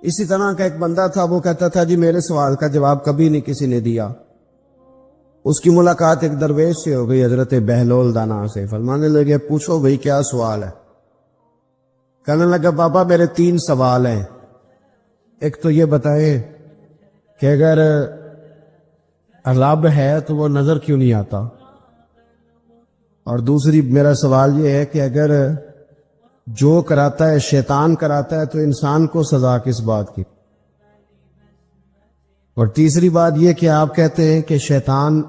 اسی طرح کا ایک بندہ تھا، وہ کہتا تھا جی میرے سوال کا جواب کبھی نہیں کسی نے دیا۔ اس کی ملاقات ایک درویش سے ہو گئی، حضرت بہلول دانا سے۔ فرمانے لگے پوچھو بھئی کیا سوال ہے؟ کہنے لگا بابا میرے 3 سوال ہیں۔ ایک تو یہ بتائیں کہ اگر رب ہے تو وہ نظر کیوں نہیں آتا، اور دوسری میرا سوال یہ ہے کہ اگر جو کراتا ہے شیطان کراتا ہے تو انسان کو سزا کس بات کی، اور تیسری بات یہ کہ آپ کہتے ہیں کہ شیطان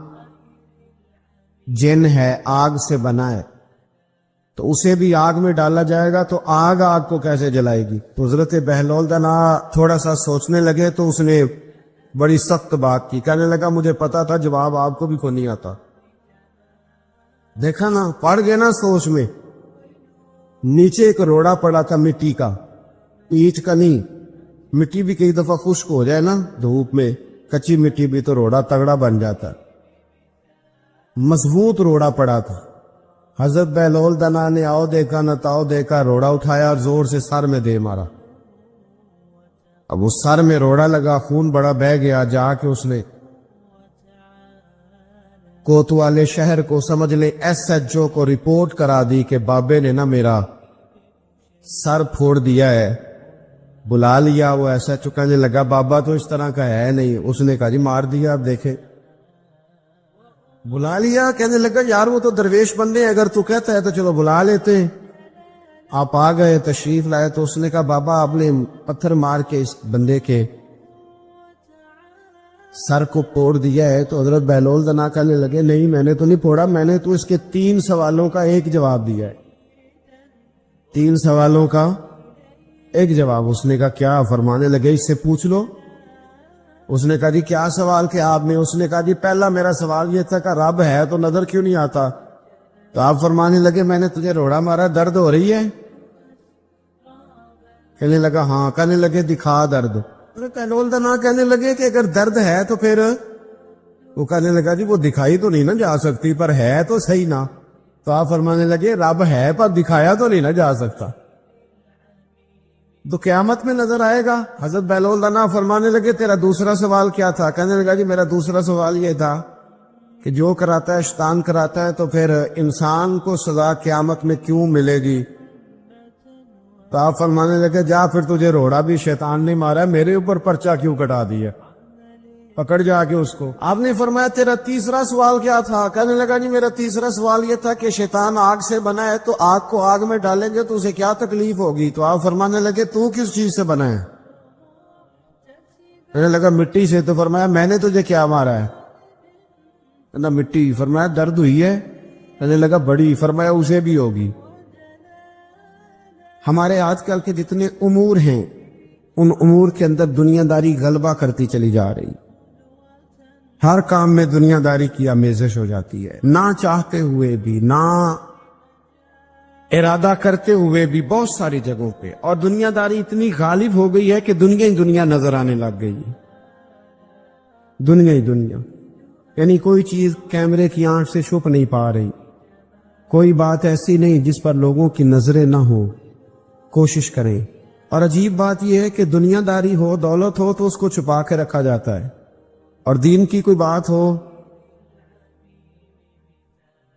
جن ہے، آگ سے بنا ہے، تو اسے بھی آگ میں ڈالا جائے گا تو آگ کو کیسے جلائے گی؟ تو حضرت بہلول دانا تھوڑا سا سوچنے لگے تو اس نے بڑی سخت بات کی، کہنے لگا مجھے پتا تھا جواب آپ کو بھی کو نہیں آتا۔ دیکھا نا، پڑ گئے نا سوچ میں۔ نیچے ایک روڑا پڑا تھا مٹی کا، اینٹ کا نہیں۔ مٹی بھی کئی دفعہ خشک ہو جائے نا دھوپ میں، کچی مٹی بھی تو روڑا تگڑا بن جاتا ہے۔ مضبوط روڑا پڑا تھا۔ حضرت بہلول دانا نے آؤ دیکھا نہ تاؤ دیکھا، روڑا اٹھایا اور زور سے سر میں دے مارا۔ اب اس سر میں روڑا لگا، خون بڑا بہہ گیا۔ جا کے اس نے کوتوالے شہر کو، سمجھ لیں SHO کو رپورٹ کرا دی کہ بابے نے نا میرا سر پھوڑ دیا ہے۔ بلا لیا، وہ SHO کہنے لگا بابا تو اس طرح کا ہے نہیں۔ اس نے کہا جی مار دیا، اب دیکھیں۔ بلا لیا، کہنے لگا یار وہ تو درویش بندے ہیں، اگر تو کہتا ہے تو چلو بلا لیتے ہیں۔ آپ آ گئے، تشریف لائے، تو اس نے کہا بابا آپ نے پتھر مار کے اس بندے کے سر کو پھوڑ دیا ہے۔ تو حضرت بہلول دانا کہنے لگے نہیں میں نے تو نہیں پھوڑا، میں نے تو اس کے 3 سوالوں کا ایک جواب دیا ہے۔ 3 سوالوں کا ایک جواب۔ اس نے کہا کیا؟ فرمانے لگے اس سے پوچھ لو۔ اس نے کہا جی کیا سوال کیا آپ نے؟ اس نے کہا جی پہلا میرا سوال یہ تھا کہ رب ہے تو نظر کیوں نہیں آتا؟ تو آپ فرمانے لگے میں نے تجھے روڑا مارا، درد ہو رہی ہے؟ کہنے لگا ہاں۔ کہنے لگے دکھا درد۔ بہلول دانا کہنے لگے کہ اگر درد ہے تو پھر، وہ کہنے لگا جی وہ دکھائی تو نہیں نہ جا سکتی، پر ہے تو صحیح نا۔ تو آپ فرمانے لگے رب ہے پر دکھایا تو نہیں نہ جا سکتا، تو قیامت میں نظر آئے گا۔ حضرت بہلول دانا فرمانے لگے تیرا دوسرا سوال کیا تھا؟ کہنے لگا جی میرا دوسرا سوال یہ تھا کہ جو کراتا ہے شیطان کراتا ہے، تو پھر انسان کو سزا قیامت میں کیوں ملے گی؟ تو آپ فرمانے لگے جا پھر تجھے روڑا بھی شیطان نے مارا ہے، میرے اوپر پرچہ کیوں کٹا دیا؟ پکڑ جا کے اس کو۔ آپ نے فرمایا تیرا تیسرا سوال کیا تھا؟ کہنے لگا جی میرا تیسرا سوال یہ تھا کہ شیطان آگ سے بنا ہے، تو آگ کو آگ میں ڈالیں گے تو اسے کیا تکلیف ہوگی؟ تو آپ فرمانے لگے تو کس چیز سے بنا ہے؟ کہنے لگا مٹی سے۔ تو فرمایا میں نے تجھے کیا مارا ہے؟ کہنا مٹی۔ فرمایا درد ہوئی ہے؟ کہنے لگا بڑی۔ فرمایا اسے بھی ہوگی۔ ہمارے آج کل کے جتنے امور ہیں ان امور کے اندر دنیا داری غلبہ کرتی چلی جا رہی، ہر کام میں دنیا داری کی آمیزش ہو جاتی ہے، نہ چاہتے ہوئے بھی، نہ ارادہ کرتے ہوئے بھی، بہت ساری جگہوں پہ۔ اور دنیا داری اتنی غالب ہو گئی ہے کہ دنیا ہی دنیا نظر آنے لگ گئی ہے، دنیا ہی دنیا، یعنی کوئی چیز کیمرے کی آنکھ سے چھپ نہیں پا رہی، کوئی بات ایسی نہیں جس پر لوگوں کی نظریں نہ ہوں، کوشش کریں۔ اور عجیب بات یہ ہے کہ دنیا داری ہو، دولت ہو تو اس کو چھپا کے رکھا جاتا ہے، اور دین کی کوئی بات ہو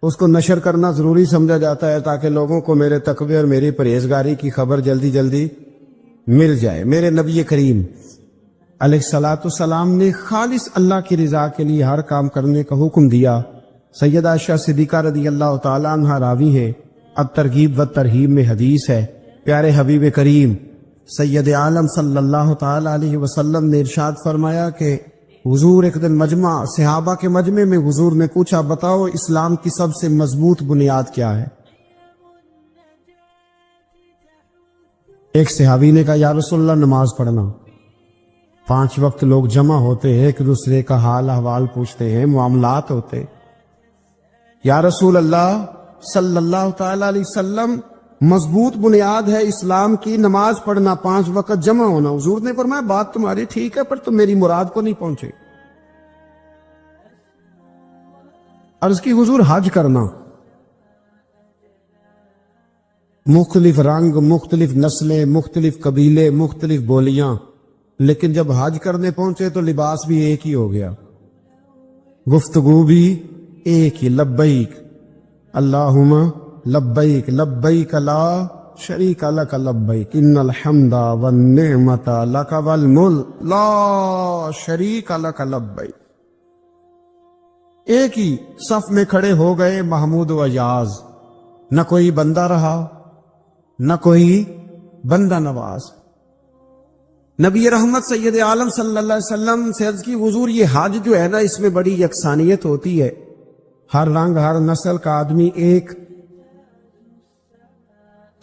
اس کو نشر کرنا ضروری سمجھا جاتا ہے تاکہ لوگوں کو میرے تقوی اور میری پرہیزگاری کی خبر جلدی جلدی مل جائے۔ میرے نبی کریم علیہ الصلوۃ والسلام نے خالص اللہ کی رضا کے لیے ہر کام کرنے کا حکم دیا۔ سیدہ عائشہ صدیقہ رضی اللہ تعالیٰ عنہ راوی ہے، الترغیب و ترہیب میں حدیث ہے، پیارے حبیب کریم سید عالم صلی اللہ تعالیٰ علیہ وسلم نے ارشاد فرمایا کہ حضور ایک دن مجمع صحابہ کے مجمع میں حضور نے پوچھا بتاؤ اسلام کی سب سے مضبوط بنیاد کیا ہے؟ ایک صحابی نے کہا یا رسول اللہ نماز پڑھنا۔ 5 وقت لوگ جمع ہوتے ہیں، ایک دوسرے کا حال احوال پوچھتے ہیں، معاملات ہوتے۔ یا رسول اللہ صلی اللہ تعالی علیہ وسلم مضبوط بنیاد ہے اسلام کی نماز پڑھنا، 5 وقت جمع ہونا۔ حضور نے فرمایا بات تمہاری ٹھیک ہے پر تم میری مراد کو نہیں پہنچے۔ عرض کی حضور حج کرنا، مختلف رنگ، مختلف نسلیں، مختلف قبیلے، مختلف بولیاں، لیکن جب حج کرنے پہنچے تو لباس بھی ایک ہی ہو گیا، گفتگو بھی ایک ہی، لبیک اللہم لبیک لبیک لا شریک لک لبیک ان الحمد والنعمت لک والملک لا شریک لک لبیک۔ ایک ہی صف میں کھڑے ہو گئے محمود و اجاز، نہ کوئی بندہ رہا نہ کوئی بندہ نواز۔ نبی رحمت سید عالم صلی اللہ علیہ وسلم سے عرض کی حضور یہ حج جو ہے نا اس میں بڑی یکسانیت ہوتی ہے، ہر رنگ ہر نسل کا آدمی ایک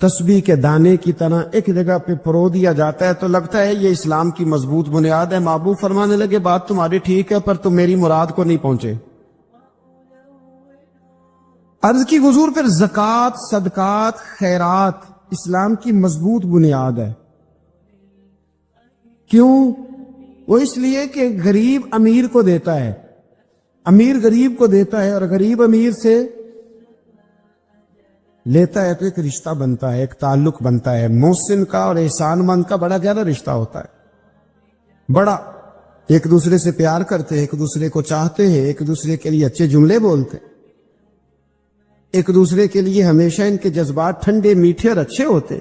تسبیح کے دانے کی طرح ایک جگہ پہ پرو دیا جاتا ہے، تو لگتا ہے یہ اسلام کی مضبوط بنیاد ہے۔ محبوب فرمانے لگے بات تمہاری ٹھیک ہے پر تم میری مراد کو نہیں پہنچے۔ عرض کی حضور پھر زکوٰۃ صدقات خیرات اسلام کی مضبوط بنیاد ہے، کیوں؟ وہ اس لیے کہ غریب امیر کو دیتا ہے، امیر غریب کو دیتا ہے، اور غریب امیر سے لیتا ہے تو ایک رشتہ بنتا ہے، ایک تعلق بنتا ہے۔ محسن کا اور احسان مند کا بڑا گہرا رشتہ ہوتا ہے، بڑا ایک دوسرے سے پیار کرتے ہیں، ایک دوسرے کو چاہتے ہیں، ایک دوسرے کے لیے اچھے جملے بولتے ہیں، ایک دوسرے کے لیے ہمیشہ ان کے جذبات ٹھنڈے میٹھے اور اچھے ہوتے،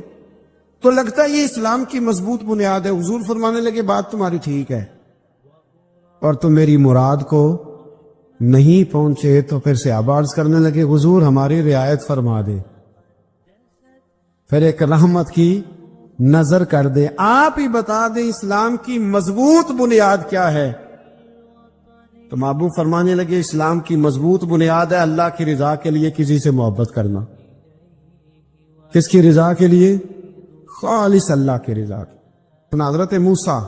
تو لگتا ہے یہ اسلام کی مضبوط بنیاد ہے۔ حضور فرمانے لگے بات تمہاری ٹھیک ہے اور تم میری مراد کو نہیں پہنچے، تو پھر صحابہ عرض کرنے لگے حضور ہماری رعایت فرما دے، پھر ایک رحمت کی نظر کر دے، آپ ہی بتا دیں اسلام کی مضبوط بنیاد کیا ہے۔ تو محبوب فرمانے لگے اسلام کی مضبوط بنیاد ہے اللہ کی رضا کے لیے کسی سے محبت کرنا۔ کس کی رضا کے لیے؟ خالص اللہ کی رضا کی۔ حضرت موسیٰ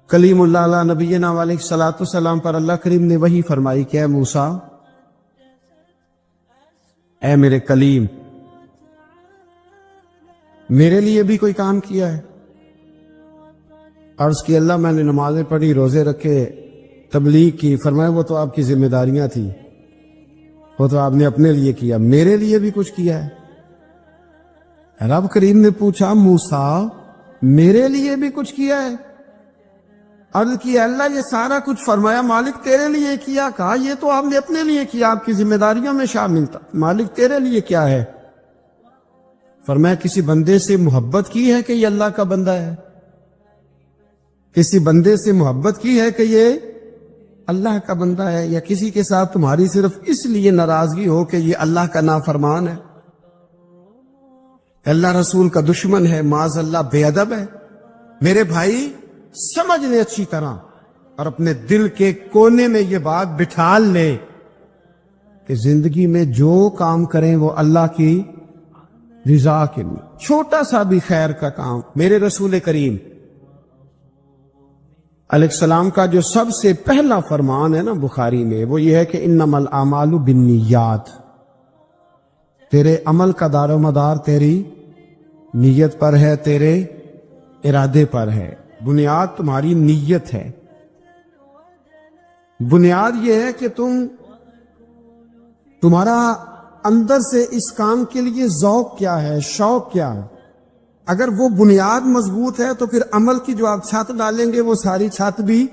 کلیم اللہ علیہ نبینا علیہ الصلوۃ والسلام پر اللہ کریم نے وحی فرمائی کہ اے موسیٰ، اے میرے کلیم، میرے لیے بھی کوئی کام کیا ہے؟ عرض کی اللہ میں نے نمازیں پڑھی، روزے رکھے، تبلیغ کی۔ فرمایا وہ تو آپ کی ذمہ داریاں تھیں، وہ تو آپ نے اپنے لیے کیا، میرے لیے بھی کچھ کیا ہے؟ رب کریم نے پوچھا موسیٰ میرے لیے بھی کچھ کیا ہے؟ عرض کی اللہ یہ سارا کچھ، فرمایا مالک تیرے لیے کیا، کہا یہ تو آپ نے اپنے لیے کیا، آپ کی ذمہ داریوں میں شامل تھا، مالک تیرے لیے کیا ہے؟ فرمایا کسی بندے سے محبت کی ہے کہ یہ اللہ کا بندہ ہے؟ کسی بندے سے محبت کی ہے کہ یہ اللہ کا بندہ ہے؟ یا کسی کے ساتھ تمہاری صرف اس لیے ناراضگی ہو کہ یہ اللہ کا نافرمان ہے، اللہ رسول کا دشمن ہے، معاذ اللہ بے ادب ہے؟ میرے بھائی سمجھ لے اچھی طرح اور اپنے دل کے کونے میں یہ بات بٹھا لے کہ زندگی میں جو کام کریں وہ اللہ کی رضا کے لیے، چھوٹا سا بھی خیر کا کام۔ میرے رسول کریم علیہ السلام کا جو سب سے پہلا فرمان ہے نا بخاری میں، وہ یہ ہے کہ انما الاعمال بالنیات، تیرے عمل کا دار و مدار تیری نیت پر ہے، تیرے ارادے پر ہے، بنیاد تمہاری نیت ہے۔ بنیاد یہ ہے کہ تمہارا اندر سے اس کام کے لیے ذوق کیا ہے، شوق کیا ہے۔ اگر وہ بنیاد مضبوط ہے تو پھر عمل کی جو آپ چھت ڈالیں گے وہ ساری چھت بھی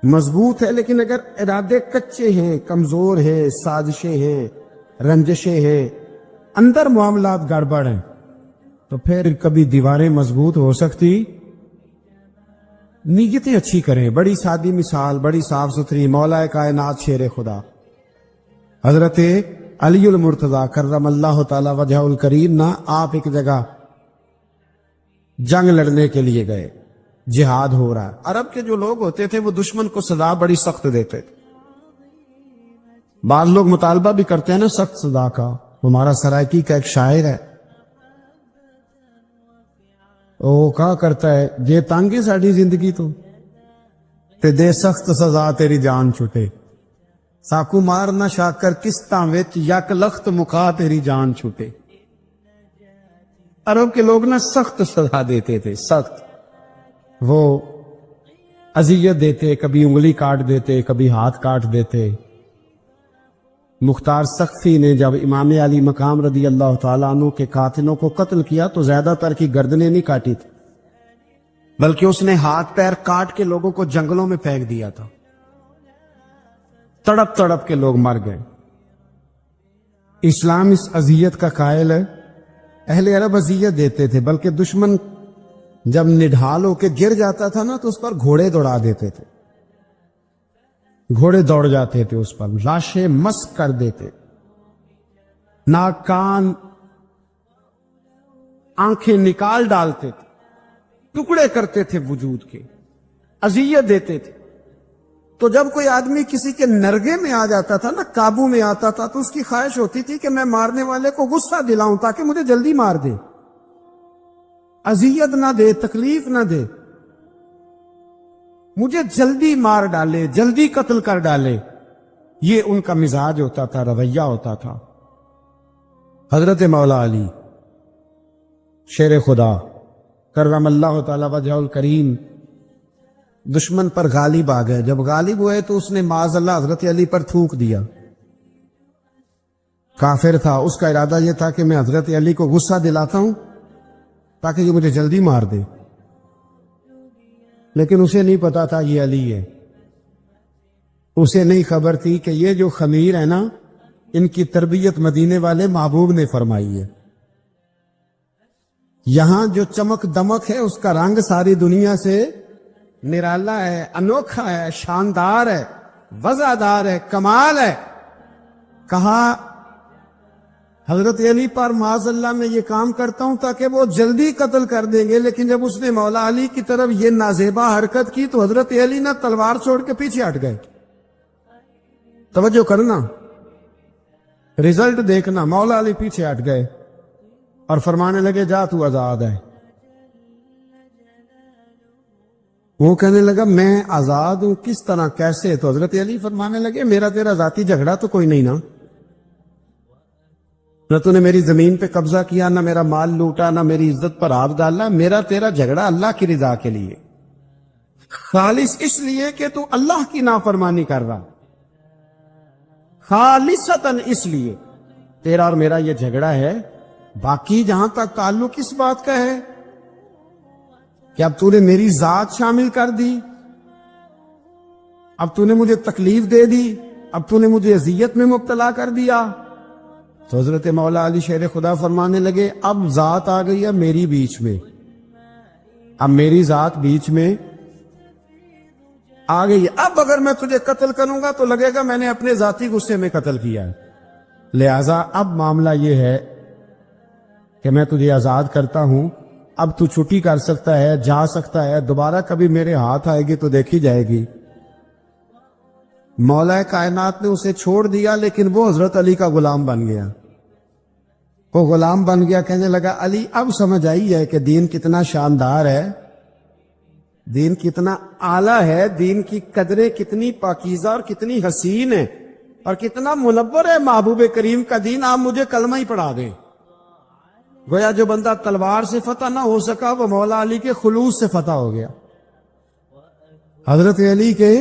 مضبوط ہے۔ لیکن اگر ارادے کچے ہیں، کمزور ہیں، سازشیں ہیں، رنجشیں ہیں، اندر معاملات گڑبڑ ہیں، تو پھر کبھی دیواریں مضبوط ہو سکتی۔ نیتیں اچھی کریں، بڑی سادی مثال، بڑی صاف ستھری، مولا کائنات شیر خدا حضرت علی المرتضیٰ کرم اللہ تعالی وجہ الکریم نا، آپ ایک جگہ جنگ لڑنے کے لیے گئے، جہاد ہو رہا ہے۔ عرب کے جو لوگ ہوتے تھے وہ دشمن کو سزا بڑی سخت دیتے تھے۔ بعض لوگ مطالبہ بھی کرتے ہیں نا سخت سزا کا۔ ہمارا سرائکی کا ایک شاعر ہے، وہ کہا کرتا ہے جے تانگی ساڑی زندگی تو تے دے سخت سزا تیری جان چھٹے، ساکو مار نہ شاکر کستاں وچ یک لخت مکا تیری جان چھٹے۔ عرب کے لوگ نا سخت سزا دیتے تھے، سخت، وہ اذیت دیتے، کبھی انگلی کاٹ دیتے، کبھی ہاتھ کاٹ دیتے، مختار سقفی نے جب امام علی مقام رضی اللہ تعالیٰ عنہ کے قاتلوں کو قتل کیا تو زیادہ تر کی گردنیں نہیں کاٹی تھی، بلکہ اس نے ہاتھ پیر کاٹ کے لوگوں کو جنگلوں میں پھینک دیا تھا، تڑپ تڑپ کے لوگ مر گئے۔ اسلام اس اذیت کا قائل ہے۔ اہل عرب اذیت دیتے تھے، بلکہ دشمن جب نڈھال ہو کے گر جاتا تھا نا تو اس پر گھوڑے دوڑا دیتے تھے، گھوڑے دوڑ جاتے تھے اس پر، لاشیں مسک کر دیتے، ناک کان آنکھیں نکال ڈالتے تھے، ٹکڑے کرتے تھے وجود کے، اذیت دیتے تھے۔ تو جب کوئی آدمی کسی کے نرگے میں آ جاتا تھا نا، قابو میں آتا تھا، تو اس کی خواہش ہوتی تھی کہ میں مارنے والے کو غصہ دلاؤں تاکہ مجھے جلدی مار دے، اذیت نہ دے، تکلیف نہ دے، مجھے جلدی مار ڈالے، جلدی قتل کر ڈالے۔ یہ ان کا مزاج ہوتا تھا، رویہ ہوتا تھا۔ حضرت مولا علی شیر خدا کرم اللہ تعالی وجہ الکریم دشمن پر غالب آ گئے۔ جب غالب ہوئے تو اس نے معاذ اللہ حضرت علی پر تھوک دیا۔ کافر تھا، اس کا ارادہ یہ تھا کہ میں حضرت علی کو غصہ دلاتا ہوں تاکہ یہ مجھے جلدی مار دے، لیکن اسے نہیں پتا تھا یہ علی ہے۔ اسے نہیں خبر تھی کہ یہ جو خمیر ہے نا، ان کی تربیت مدینے والے محبوب نے فرمائی ہے۔ یہاں جو چمک دمک ہے اس کا رنگ ساری دنیا سے نرالا ہے، انوکھا ہے، شاندار ہے، وزادار ہے، کمال ہے۔ کہا حضرت علی پر معاذ اللہ میں یہ کام کرتا ہوں تاکہ وہ جلدی قتل کر دیں گے، لیکن جب اس نے مولا علی کی طرف یہ نازیبا حرکت کی تو حضرت علی نہ تلوار چھوڑ کے پیچھے ہٹ گئے۔ توجہ کرنا، رزلٹ دیکھنا، مولا علی پیچھے ہٹ گئے اور فرمانے لگے جا تو آزاد ہے۔ وہ کہنے لگا میں آزاد ہوں، کس طرح، کیسے؟ تو حضرت علی فرمانے لگے میرا تیرا ذاتی جھگڑا تو کوئی نہیں نا، نہ تو نے میری زمین پہ قبضہ کیا، نہ میرا مال لوٹا، نہ میری عزت پر ہاتھ ڈالا۔ میرا تیرا جھگڑا اللہ کی رضا کے لیے، خالص اس لیے کہ تو اللہ کی نافرمانی کر رہا، خالصتاً اس لیے تیرا اور میرا یہ جھگڑا ہے۔ باقی جہاں تک تعلق اس بات کا ہے کہ اب تو نے میری ذات شامل کر دی، اب تو نے مجھے تکلیف دے دی، اب تو نے مجھے اذیت میں مبتلا کر دیا۔ تو حضرت مولا علی شیر خدا فرمانے لگے اب ذات آ گئی ہے میری بیچ میں، اب میری ذات بیچ میں آ گئی ہے، اب اگر میں تجھے قتل کروں گا تو لگے گا میں نے اپنے ذاتی غصے میں قتل کیا ہے، لہذا اب معاملہ یہ ہے کہ میں تجھے آزاد کرتا ہوں، اب تو چھٹی کر سکتا ہے، جا سکتا ہے، دوبارہ کبھی میرے ہاتھ آئے گی تو دیکھی جائے گی۔ مولا کائنات نے اسے چھوڑ دیا، لیکن وہ حضرت علی کا غلام بن گیا۔ وہ غلام بن گیا، کہنے لگا علی اب سمجھ آئی ہے کہ دین کتنا شاندار ہے، دین کتنا اعلیٰ ہے، دین کی قدریں کتنی پاکیزہ اور کتنی حسین ہے، اور کتنا منور ہے محبوب کریم کا دین، آپ مجھے کلمہ ہی پڑھا دیں۔ گویا جو بندہ تلوار سے فتح نہ ہو سکا وہ مولا علی کے خلوص سے فتح ہو گیا۔ حضرت علی کے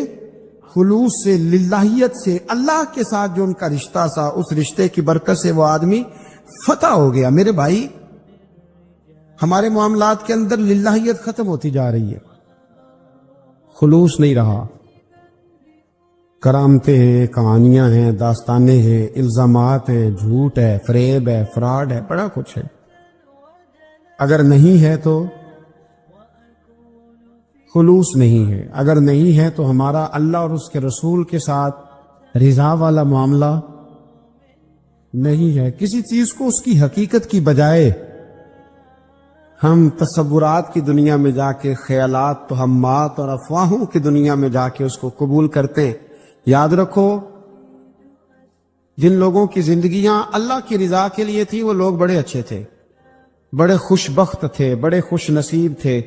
خلوص سے، للہیت سے، اللہ کے ساتھ جو ان کا رشتہ تھا، اس رشتے کی برکت سے وہ آدمی فتح ہو گیا۔ میرے بھائی، ہمارے معاملات کے اندر للہیت ختم ہوتی جا رہی ہے، خلوص نہیں رہا، کرامتیں ہیں، کہانیاں ہیں، داستانیں ہیں، الزامات ہیں، جھوٹ ہے، فریب ہے، فراڈ ہے، بڑا کچھ ہے۔ اگر نہیں ہے تو خلوص نہیں ہے، اگر نہیں ہے تو ہمارا اللہ اور اس کے رسول کے ساتھ رضا والا معاملہ نہیں ہے۔ کسی چیز کو اس کی حقیقت کی بجائے ہم تصورات کی دنیا میں جا کے، خیالات، توہمات اور افواہوں کی دنیا میں جا کے اس کو قبول کرتے ہیں۔ یاد رکھو، جن لوگوں کی زندگیاں اللہ کی رضا کے لیے تھی وہ لوگ بڑے اچھے تھے، بڑے خوش بخت تھے، بڑے خوش نصیب تھے۔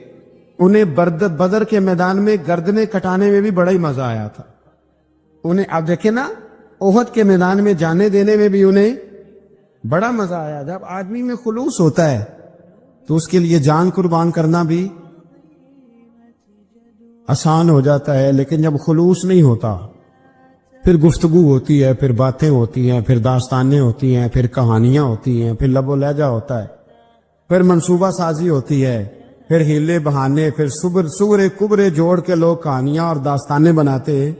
انہیں بدر کے میدان میں گردنیں کٹانے میں بھی بڑا ہی مزہ آیا تھا انہیں۔ اب دیکھیں نا، احد کے میدان میں جانے دینے میں بھی انہیں بڑا مزہ آیا۔ جب آدمی میں خلوص ہوتا ہے تو اس کے لیے جان قربان کرنا بھی آسان ہو جاتا ہے، لیکن جب خلوص نہیں ہوتا پھر گفتگو ہوتی ہے، پھر باتیں ہوتی ہیں، پھر داستانیں ہوتی ہیں، پھر کہانیاں ہوتی ہیں، پھر لب و لہجہ ہوتا ہے، پھر منصوبہ سازی ہوتی ہے، پھر ہیلے بہانے، پھر سغرے کبرے جوڑ کے لوگ کہانیاں اور داستانیں بناتے ہیں۔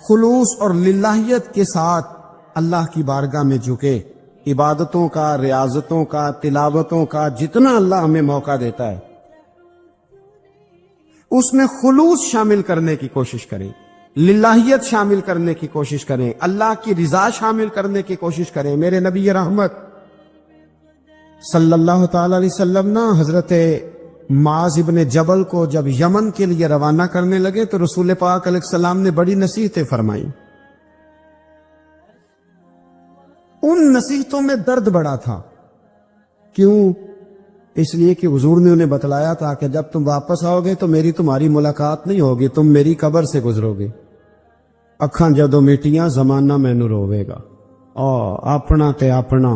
خلوص اور للہیت کے ساتھ اللہ کی بارگاہ میں جھکے، عبادتوں کا، ریاضتوں کا، تلاوتوں کا جتنا اللہ ہمیں موقع دیتا ہے اس میں خلوص شامل کرنے کی کوشش کریں، للہیت شامل کرنے کی کوشش کریں، اللہ کی رضا شامل کرنے کی کوشش کریں۔ میرے نبی رحمت صلی اللہ تعالی علیہ وسلم نا حضرت معاذ ابن جبل کو جب یمن کے لیے روانہ کرنے لگے تو رسول پاک علیہ السلام نے بڑی نصیحتیں فرمائیں۔ ان نصیحتوں میں درد بڑا تھا، کیوں؟ اس لیے کہ حضور نے انہیں بتلایا تھا کہ جب تم واپس آؤ گے تو میری تمہاری ملاقات نہیں ہوگی، تم میری قبر سے گزرو گے۔ اکھاں جدوں میٹیاں زمانہ مینوں روے گا، اپنا تے اپنا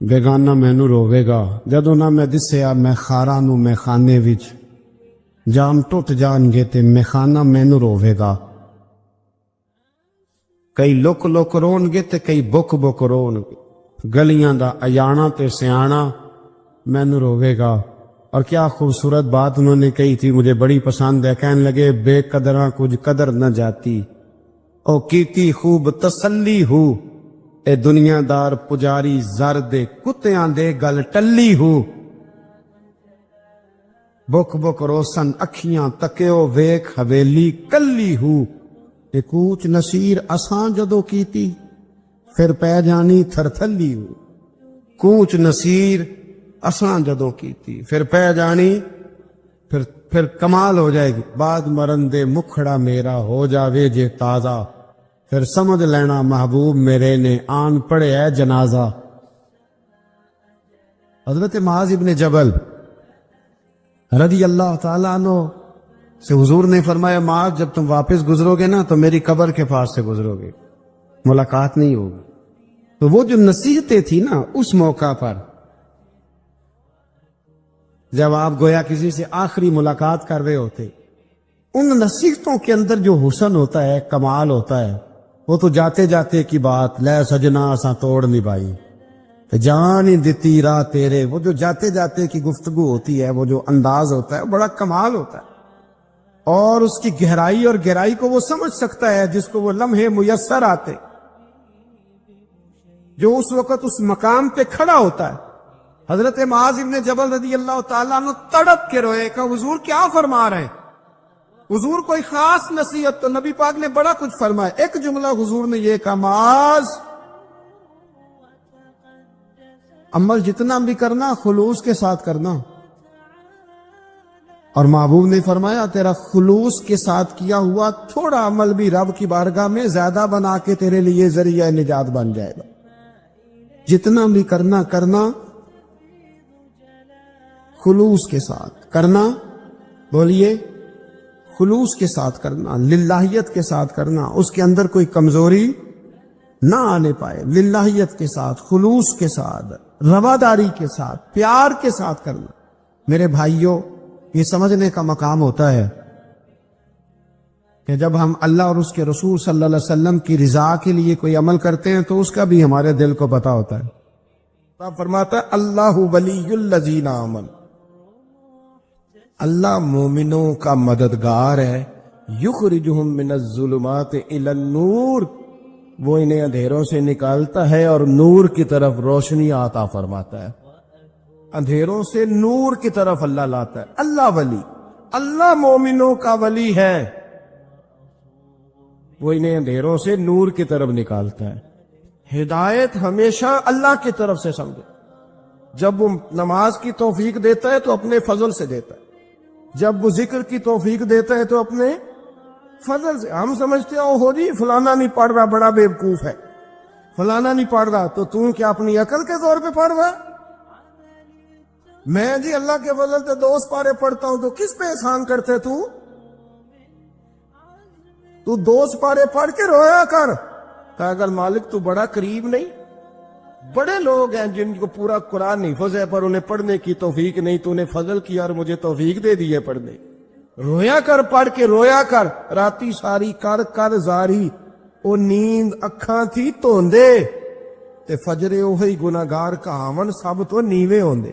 بیگانہ مینوں روے گا، جدوں نہ میں دسیا میں خاراں نوں میں خانے وچ، جام ٹوٹ جان گے تے میں خانہ مینوں روے گا۔ کئی لک لک رون گے تے کئی بک بک رون گے، گلیاں دا ایانا تے سیانا مینوں روے گا۔ اور کیا خوبصورت بات انہوں نے کہی تھی، مجھے بڑی پسند ہے، کہنے لگے بے قدراں کچھ قدر نہ جاتی، او کیتی خوب تسلی ہو، اے دنیا دار پجاری زر دے کتیاں دے گل ٹلی ہو۔ بک بک روسن اکھیاں تکیو ویک حویلی کلی ہو، تے کوچ نصیر اساں جدو کیتی پھر پہ جانی تھر تھلی ہو۔ کوچ نصیر اساں جدو کیتی پھر پہ جانی پھر کمال ہو جائے گی۔ بعد مرن دے مکھڑا میرا ہو جاوے جے تازہ، پھر سمجھ لینا محبوب میرے نے آن پڑے ہے جنازہ۔ حضرت معاذ ابن جبل رضی اللہ تعالیٰ عنہ سے حضور نے فرمایا، معاذ جب تم واپس گزرو گے نا تو میری قبر کے پاس سے گزرو گے، ملاقات نہیں ہوگی۔ تو وہ جو نصیحتیں تھی نا اس موقع پر، جب آپ گویا کسی سے آخری ملاقات کر رہے ہوتے، ان نصیحتوں کے اندر جو حسن ہوتا ہے، کمال ہوتا ہے، وہ تو جاتے جاتے کی بات، لے سجنا اساں توڑ نہیں بائی جان ہی دتی راہ تیرے، وہ جو جاتے جاتے کی گفتگو ہوتی ہے، وہ جو انداز ہوتا ہے، بڑا کمال ہوتا ہے۔ اور اس کی گہرائی اور گہرائی کو وہ سمجھ سکتا ہے جس کو وہ لمحے میسر آتے، جو اس وقت اس مقام پہ کھڑا ہوتا ہے۔ حضرت معاذ ابن جبل رضی اللہ تعالیٰ عنہ تڑپ کے روئے کہ حضور کیا فرما رہے ہیں؟ حضور کوئی خاص نصیحت تو نبی پاک نے بڑا کچھ فرمایا، ایک جملہ حضور نے یہ کہا، معاذ عمل جتنا بھی کرنا خلوص کے ساتھ کرنا۔ اور محبوب نے فرمایا تیرا خلوص کے ساتھ کیا ہوا تھوڑا عمل بھی رب کی بارگاہ میں زیادہ بنا کے تیرے لیے ذریعہ نجات بن جائے گا۔ جتنا بھی کرنا خلوص کے ساتھ کرنا، بولیے خلوص کے ساتھ کرنا، للہیت کے ساتھ کرنا، اس کے اندر کوئی کمزوری نہ آنے پائے، للہیت کے ساتھ، خلوص کے ساتھ، رواداری کے ساتھ، پیار کے ساتھ کرنا۔ میرے بھائیوں، یہ سمجھنے کا مقام ہوتا ہے کہ جب ہم اللہ اور اس کے رسول صلی اللہ علیہ وسلم کی رضا کے لیے کوئی عمل کرتے ہیں تو اس کا بھی ہمارے دل کو پتہ ہوتا ہے۔ آپ فرماتا ہے اللہ ولی الذین آمنوا، اللہ مومنوں کا مددگار ہے، یخرجہم من الظلمات الی النور، وہ انہیں اندھیروں سے نکالتا ہے اور نور کی طرف روشنی عطا فرماتا ہے۔ اندھیروں سے نور کی طرف اللہ لاتا ہے۔ اللہ ولی، اللہ مومنوں کا ولی ہے، وہ انہیں اندھیروں سے نور کی طرف نکالتا ہے۔ ہدایت ہمیشہ اللہ کی طرف سے سمجھے، جب وہ نماز کی توفیق دیتا ہے تو اپنے فضل سے دیتا ہے، جب وہ ذکر کی توفیق دیتا ہے تو اپنے فضل سے۔ ہم سمجھتے ہو جی فلانا نہیں پڑھ رہا بڑا بیوقوف ہے، فلانا نہیں پڑھ رہا تو کیا اپنی عقل کے طور پہ پڑھ رہا؟ میں جی اللہ کے فضل سے 2 پارے پڑھتا ہوں تو کس پہ احسان کرتے تو 2 پارے پڑھ کے رویا کر، کہ اگر مالک تو بڑا قریب نہیں۔ بڑے لوگ ہیں جن کو پورا قرآن حفظ ہے پر انہیں پڑھنے کی توفیق نہیں، تو انہیں فضل کیا اور مجھے توفیق دے دی ہے پڑھنے۔ رویا کر، پڑھ کے رویا کر، راتی ساری کر زاری، ਉਹ ਨੀਂਦ ਅੱਖਾਂ ਥੀ ਧੋਂਦੇ ਤੇ ਫਜਰੇ ਉਹੀ ਗੁਨਾਹਗਾਰ ਕਹਾਵਨ ਸਭ ਤੋਂ ਨੀਵੇਂ ਹੁੰਦੇ।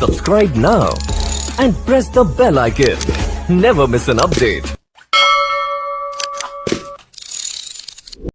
Subscribe now and press the bell icon. Never miss an update.